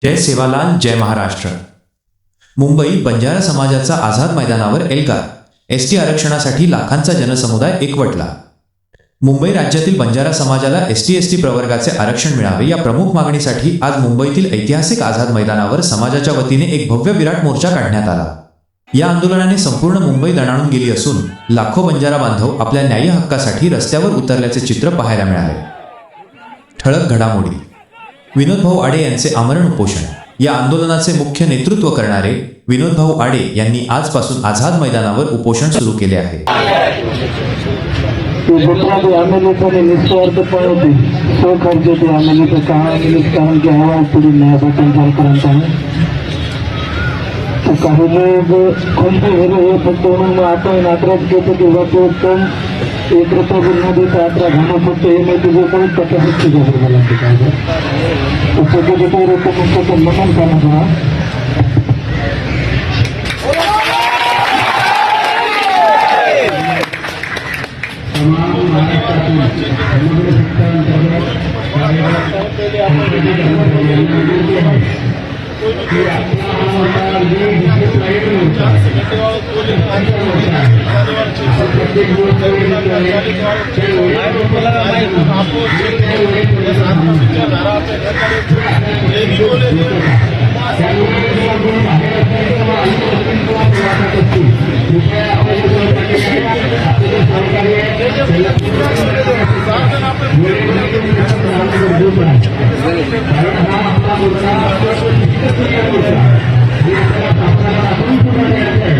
जय सेवालाल, जय महाराष्ट्र। मुंबई बंजारा समाजाचा आझाद मैदानावर एल्गार एसटी आरक्षणासाठी लाखांचा जनसमुदाय एकवटला। मुंबई राज्यातील बंजारा समाजाला एसटी प्रवर्गाचे आरक्षण मिळावे या प्रमुख मागणीसाठी आज मुंबईतील ऐतिहासिक आझाद मैदानावर समाजाच्या वतीने एक भव्य विराट मोर्चा काढण्यात आला। या आंदोलनाने संपूर्ण मुंबई दणाणून गेली असून लाखो बंजारा बांधव आपल्या न्याय्य हक्कासाठी रस्त्यावर उतरल्याचे चित्र पाहायला मिळाले। ठळक घडामोडी। विनोद भाऊ आडे यांचे आमरण उपोषण। या आंदोलनाचे मुख्य नेतृत्व करणारे विनोद भाऊ आडे यांनी आजपासून आझाद मैदानावर उपोषण सुरू केले आहे। काही लोग कोणते हे फक्त म्हणून आता नाटक घेतो किंवा तो उत्तम एक रुपया न देता अकरा घाणं फक्त हे नाही तुझं काही पचास मला ते काय रक्कम मकान करणार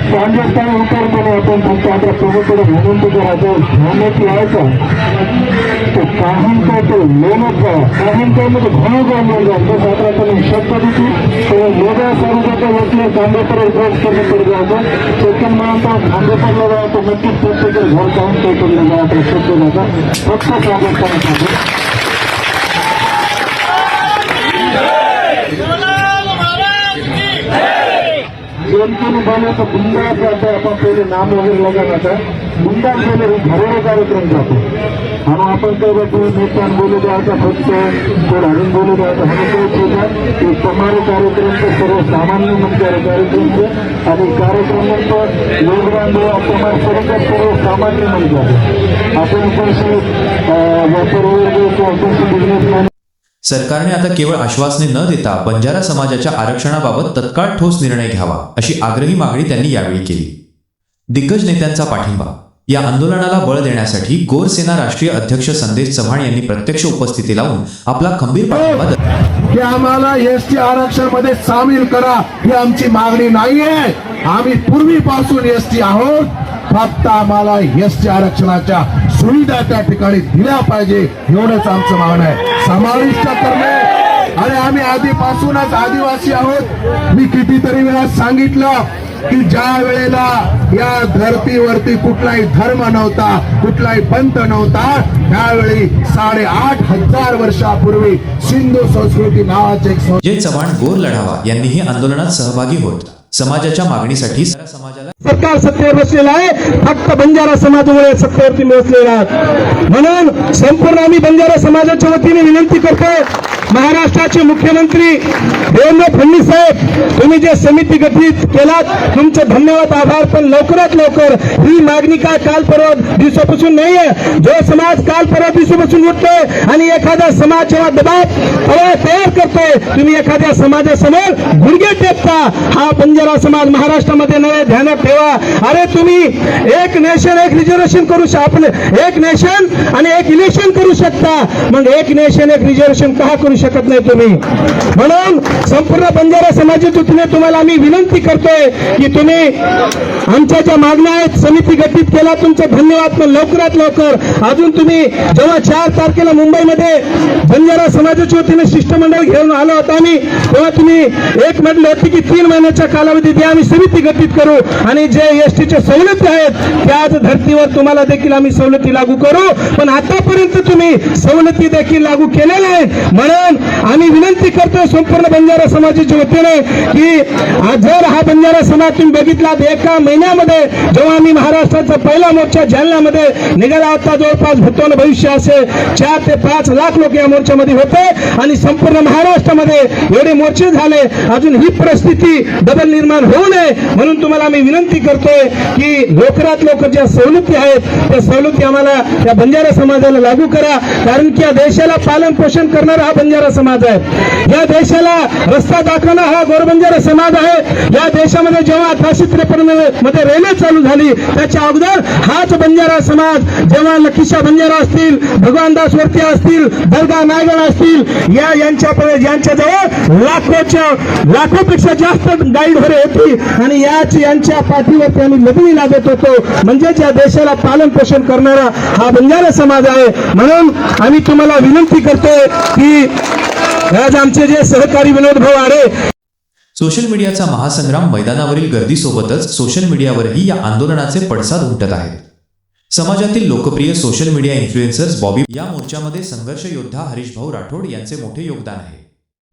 काँग्रेसचा विचार करू आपण फक्त आता प्रमुखकडे विनंती करायचं ध्यानात यायचं तो काहींचा तो मेहनत जा काहींच्यामध्ये घणं जाऊन तो साताराकडे शब्द देते तो वेगळ्या समाजाच्या वतीने कांदेपर विरोध करणे पडले जातं सेकंड म्हणून तो कांदेपरला जातो नक्कीच प्रत्येक घर जाऊन तो पडले जातो शब्द जाता फक्त स्वागत करण्यासाठी जनतेने बोले तो बुंदा जाता है अपन पहले नाम वगैरह लगा जाता है बुंदा पहले घरेलू कार्यक्रम जातो आणि आपण काय बघतो नेत्यान बोलू द्यायचा फक्त कोण हरून बोलू द्यायचं हमें काय होता की समारोह कार्यक्रम तो सर्वसामान्य म्हणजे कार्यक्रम आणि कार्यक्रमांचं योगदान देऊ आपण सर्वसामान्य म्हणजे आपण पैसे व्यापार बिझनेसमॅन। सरकारने आता केवळ आश्वासने न देता बंजारा समाजाच्या आरक्षणाबाबत तत्काळ ठोस निर्णय घ्यावा अशी आग्रही मागणी त्यांनी यावेळी केली। दिग्गज नेत्यांचा पाठिंबा। या आंदोलनाला बळ देण्यासाठी गोर सेना राष्ट्रीय अध्यक्ष संदेश चव्हाण यांनी प्रत्यक्ष उपस्थिती लावून आपला खंबीर पाठिंबा दिला की आम्हाला एसटी आरक्षण मध्ये सामील करा ही आमची मागणी नाहीये। आम्ही पूर्वीपासून एसटी आहोत, फक्त आम्हाला एसटी आरक्षणाच्या सुविधा त्या ठिकाणी दिल्या पाहिजे एवढंच आमचं मागणं आहे। समाविष्ट करणे आणि आम्ही आधीपासूनच आदिवासी आहोत। मी कितीतरी वेळा सांगितलं की ज्या वेळेला या धरतीवरती कुठलाही धर्म नव्हता, कुठलाही पंथ नव्हता, त्यावेळी 8,500 वर्षापूर्वी सिंधू संस्कृती नावाचे एक जय चव्हाण गोर लढावा यांनीही आंदोलनात सहभागी होत समाजाच्या मागणीसाठी समाजाला सरकार सत्तेवर बसलेला आहे, फक्त बंजारा समाजामुळे सत्तेवरती बसलेला आहे। म्हणून संपूर्ण आम्ही बंजारा समाजाच्या वतीने विनंती करतोय, महाराष्ट्राचे मुख्यमंत्री देवेंद्र फडणवीस साहेब, तुम्ही जे समिती गठीत केलात तुमचे धन्यवाद आभार, पण लवकरात लवकर ही मागणी काय काल परवा दिवसापासून नाहीये। जो समाज काल परवा दिवसापासून उठतोय आणि एखादा समाज जेव्हा दबाव तयार करतोय, तुम्ही एखाद्या समाजासमोर गुडघे टेकता। हा बंजारा समाज महाराष्ट्रामध्ये नव्हे, ध्यानात ठेवा। अरे तुम्ही एक नेशन एक रिझर्वेशन करू शकता, एक नेशन आणि एक इलेक्शन करू शकता, मग एक नेशन एक रिझर्वेशन का करू शकत नाही तुम्ही? म्हणून संपूर्ण बंजारा समाजाच्या वतीने तुम्हाला आम्ही विनंती करतोय की तुम्ही आमच्या ज्या मागण्या आहेत समिती गठीत केला, तुमचे धन्यवाद, पण लवकरात लवकर अजून तुम्ही जेव्हा 4 तारखेला मुंबईमध्ये बंजारा समाजाच्या वतीने शिष्टमंडळ घेऊन आलो होता आम्ही, तेव्हा तुम्ही एक म्हटलं होते की 3 महिन्याच्या कालावधीत आम्ही समिती गठीत करू आणि जे एसटीच्या सवलती आहेत त्याच धर्तीवर तुम्हाला देखील आम्ही सवलती लागू करू, पण आतापर्यंत तुम्ही सवलती देखील लागू केलेल्या आहेत। म्हणून आम्ही विनंती करतोय संपूर्ण बंजारा समाजाच्या वतीने की जर हा बंजारा समाज तुम्ही बघितला एका महिन्यामध्ये जेव्हा आम्ही महाराष्ट्राचा पहिला मोर्चा जालन्यामध्ये निघाला होता, जवळपास भूतोन भविष्य असे 4 ते 5 लाख लोक या मोर्चामध्ये होते आणि संपूर्ण महाराष्ट्रामध्ये एवढे मोर्चे झाले. अजून ही परिस्थिती डबल निर्माण होऊ नये म्हणून तुम्हाला आम्ही विनंती करतोय की लवकरात लवकर ज्या सवलती आहेत त्या सवलती आम्हाला या बंजारा समाजाला लागू करा. कारण की या देशाला पालन पोषण करणारा हा बंजारा समाज आहे. या देशाला रस्ता दाखवणारा हा गोरबंजारा समाज आहे. या देशामध्ये जेव्हा 1853 मध्ये रेल्वे चालू झाली त्याच्या अगोदर हाच बंजारा समाज, जेव्हा लखीशा बंजारा असतील, भगवानदास वर्ते असतील, दर्गा नायगड असतील, यांच्याजवळ लाखोपेक्षा जास्त गाईड घरे होती आणि यांच्या पाठीवरती आम्ही लग्नी लागत होतो. म्हणजे या देशाला पालन पोषण करणारा हा बंजारा समाज आहे. म्हणून आम्ही तुम्हाला विनंती करतोय की आज आमचे जे सहकारी विनोद भाऊ आडे सोशल मीडियाचा महासंग्राम मैदानावरील गर्दीसोबतच सोशल मीडियावरही या आंदोलनाचे पडसाद उमटत आहेत. समाजातील लोकप्रिय सोशल मीडिया इन्फ्लुएन्सर्स बॉबी या मोर्चामध्ये संघर्ष योद्धा हरीशभाऊ राठोड यांचे मोठे योगदान आहे.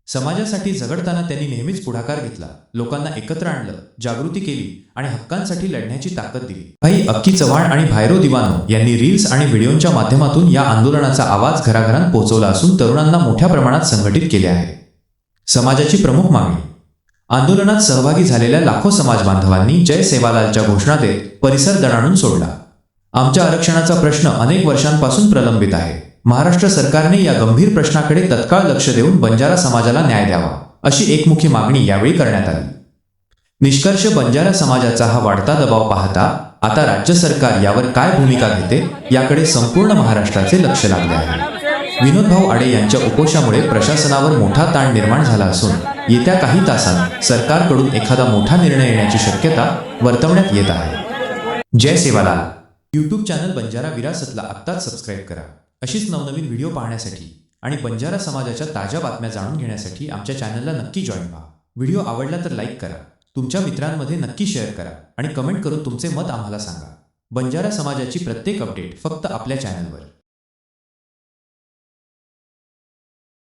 समाजासाठी झगडताना त्यांनी नेहमीच पुढाकार घेतला, लोकांना एकत्र आणलं, जागृती केली आणि हक्कांसाठी लढण्याची ताकद दिली. भाई अक्की चव्हाण आणि भायरो दिवानो यांनी रील्स आणि व्हिडिओच्या माध्यमातून या आंदोलनाचा आवाज घराघरात पोहोचवला असून तरुणांना मोठ्या प्रमाणात संघटित केले आहे. समाजाची प्रमुख मागणी. आंदोलनात सहभागी झालेल्या लाखो समाज बांधवांनी जय सेवालालच्या घोषणा देत परिसर दणाणून सोडला. आमच्या आरक्षणाचा प्रश्न अनेक वर्षांपासून प्रलंबित आहे. महाराष्ट्र सरकारने या गंभीर प्रश्नाकडे तत्काळ लक्ष देऊन बंजारा समाजाला न्याय द्यावा, अशी एकमुखी मागणी यावेळी करण्यात आली. निष्कर्ष, बंजारा समाजाचा हा वाढता दबाव पाहता आता राज्य सरकार यावर काय भूमिका घेते याकडे संपूर्ण महाराष्ट्राचे लक्ष लागले आहे. विनोदभाऊ आडे यांच्या उपोषणामुळे प्रशासनावर मोठा ताण निर्माण झाला असून येत्या काही तासांत सरकारकडून एखादा मोठा निर्णय येण्याची शक्यता वर्तवण्यात येत आहे. जय सेवालाल यूट्यूब चॅनल बंजारा विरासतला आत्ताच सबस्क्राईब करा. अशीच नवनवीन व्हिडिओ पाहण्यासाठी आणि बंजारा समाजाच्या ताज्या बातम्या जाणून घेण्यासाठी आमच्या चॅनलला नक्की जॉईन व्हा. व्हिडिओ आवडला तर लाईक करा, तुमच्या मित्रांमध्ये नक्की शेअर करा आणि कमेंट करून तुमचे मत आम्हाला सांगा. बंजारा समाजाची प्रत्येक अपडेट फक्त आपल्या चॅनलवर.